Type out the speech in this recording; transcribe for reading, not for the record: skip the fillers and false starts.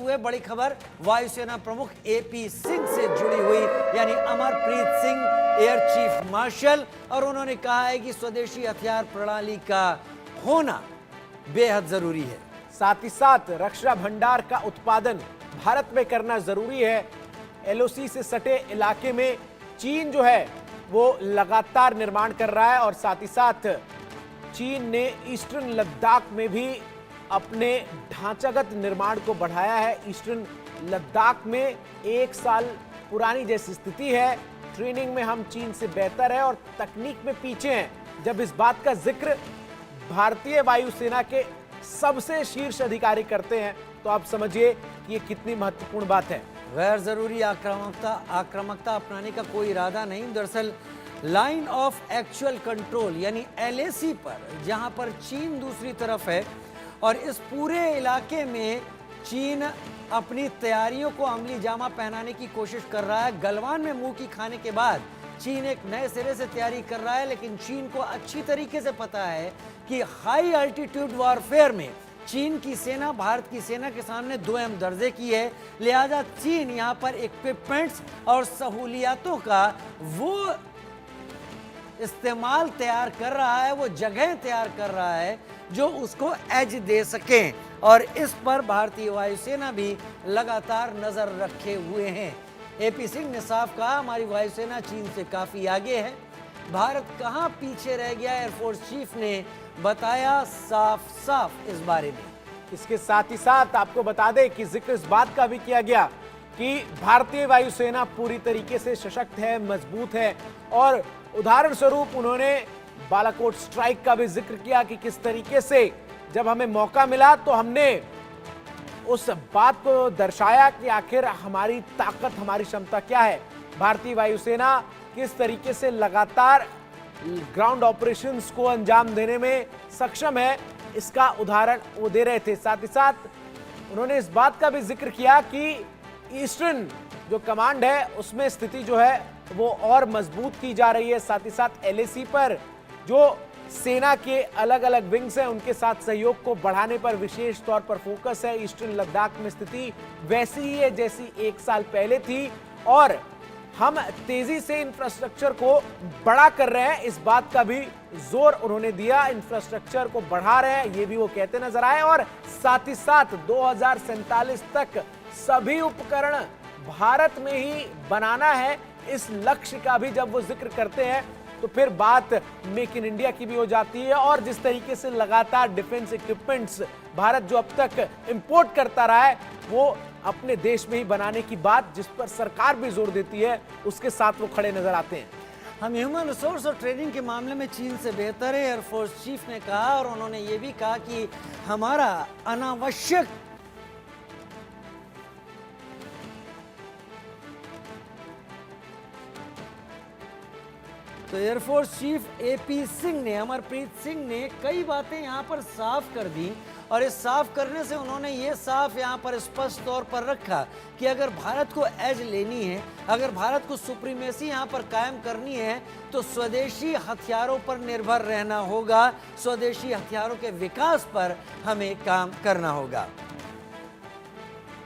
हुए बड़ी खबर वायुसेना प्रमुख एपी सिंह से जुड़ी हुई, यानी Amarpreet Singh air chief marshal, और उन्होंने कहा है कि स्वदेशी हथियार प्रणाली का होना बेहद जरूरी है। साथ ही साथ रक्षा भंडार का उत्पादन भारत में करना जरूरी है। एलओसी से सटे इलाके में चीन जो है वो लगातार निर्माण कर रहा है और साथ ही साथ चीन ने ईस्टर्न लद्दाख में भी अपने ढांचागत निर्माण को बढ़ाया है। ईस्टर्न लद्दाख में 1 साल पुरानी जैसी स्थिति है। ट्रेनिंग में हम चीन से बेहतर है और तकनीक में पीछे हैं। जब इस बात का जिक्र भारतीय वायुसेना के सबसे शीर्ष अधिकारी करते हैं तो आप समझिए कि ये कितनी महत्वपूर्ण बात है। गैर जरूरी आक्रामकता अपनाने का कोई इरादा नहीं। दरअसल लाइन ऑफ एक्चुअल कंट्रोल यानी एलएसी पर, जहां पर चीन दूसरी तरफ है और इस पूरे इलाके में चीन अपनी तैयारियों को अमली जामा पहनाने की कोशिश कर रहा है। गलवान में मुंह की खाने के बाद चीन एक नए सिरे से तैयारी कर रहा है, लेकिन चीन को अच्छी तरीके से पता है कि हाई अल्टीट्यूड वॉरफेयर में चीन की सेना भारत की सेना के सामने दोयम दर्जे की है। लिहाजा चीन यहां पर इक्विपमेंट्स और सहूलियातों का वो इस्तेमाल तैयार कर रहा है, वो जगह तैयार कर रहा है जो उसको एज दे सकें, और इस पर भारतीय वायुसेना भी लगातार नजर रखे हुए हैं। एपी सिंह ने साफ कहा, हमारी वायुसेना चीन से काफी आगे है। भारत कहां पीछे रह गया, एयरफोर्स चीफ ने बताया साफ साफ इस बारे में। इसके साथ ही साथ आपको बता दें कि जिक्र इस बात का भी किया गया कि भारतीय वायुसेना पूरी तरीके से सशक्त है, मजबूत है, और उदाहरण स्वरूप उन्होंने बालाकोट स्ट्राइक का भी जिक्र किया कि किस तरीके से जब हमें मौका मिला तो हमने उस बात को दर्शाया कि आखिर हमारी ताकत, हमारी क्षमता क्या है। भारतीय वायुसेना किस तरीके से लगातार ग्राउंड ऑपरेशंस को अंजाम देने में सक्षम है, इसका उदाहरण वो दे रहे थे। साथ ही साथ उन्होंने इस बात का भी जिक्र किया कि ईस्टर्न जो कमांड है उसमें स्थिति जो है वो और मजबूत की जा रही है। साथ ही साथ एलएसी पर जो सेना के अलग अलग विंग्स हैं उनके साथ सहयोग को बढ़ाने पर विशेष तौर पर फोकस है। ईस्टर्न लद्दाख में स्थिति वैसी ही है जैसी 1 साल पहले थी और हम तेजी से इंफ्रास्ट्रक्चर को बड़ा कर रहे हैं, इस बात का भी जोर उन्होंने दिया। इंफ्रास्ट्रक्चर को बढ़ा रहे हैं ये भी वो कहते नजर आए, और साथ ही साथ 2047 तक सभी उपकरण भारत में ही बनाना है, इस लक्ष्य का भी जब वो जिक्र करते हैं तो फिर बात मेक इन इंडिया की भी हो जाती है। और जिस तरीके से लगातार डिफेंस इक्विपमेंट्स भारत जो अब तक इंपोर्ट करता रहा है वो अपने देश में ही बनाने की बात जिस पर सरकार भी जोर देती है, उसके साथ वो खड़े नजर आते हैं। हम ह्यूमन रिसोर्स और ट्रेनिंग के मामले में चीन से बेहतर है, एयरफोर्स चीफ ने कहा, और उन्होंने ये भी कहा कि हमारा अनावश्यक तो एयरफोर्स चीफ एपी सिंह ने, अमरप्रीत सिंह ने कई बातें यहां पर साफ कर दी, और इस साफ करने से उन्होंने ये साफ यहां पर स्पष्ट तौर पर रखा कि अगर भारत को एज लेनी है, अगर भारत को सुप्रीमेसी यहां पर कायम करनी है तो स्वदेशी हथियारों पर निर्भर रहना होगा, स्वदेशी हथियारों के विकास पर हमें काम करना होगा।